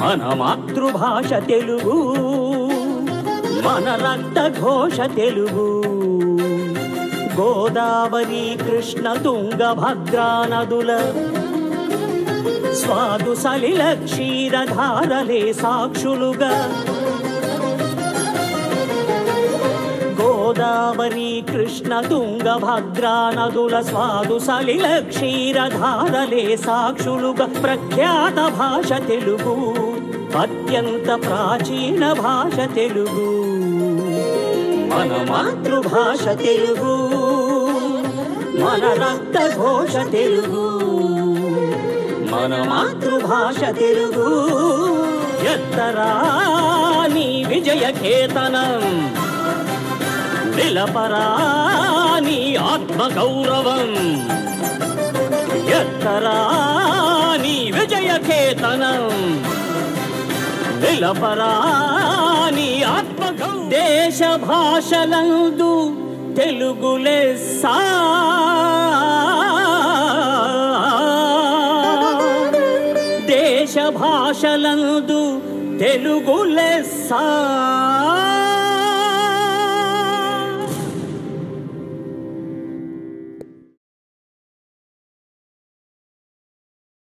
మన మాతృభాష తెలుగు, మన రక్త ఘోష తెలుగు. గోదావరి కృష్ణ తుంగభద్రా నదుల స్వాదు సలిల క్షీరధారలే సాక్షులుగా. గోదావరి కృష్ణ తుంగభద్రా నదుల స్వాదు సలిల క్షీరధారలే సాక్షులుగా. ప్రఖ్యాత భాష తెలుగు, అత్యంత ప్రాచీన భాష తెలుగు. మన మాతృభాష తెలుగు, మన రక్త ఘోష తెలుగు. మన మాతృభాష తెలుగు. ఎత్తరా నీ విజయ కేతనం, నిలపరా నీ ఆత్మ గౌరవం. ఎత్తరా నీ విజయ కేతనం, నిలపరా నీ ఆత్మ గౌరవం. దేశ భాషలందు తెలుగు లెస్స, దేశ భాషలందు తెలుగు లెస్స.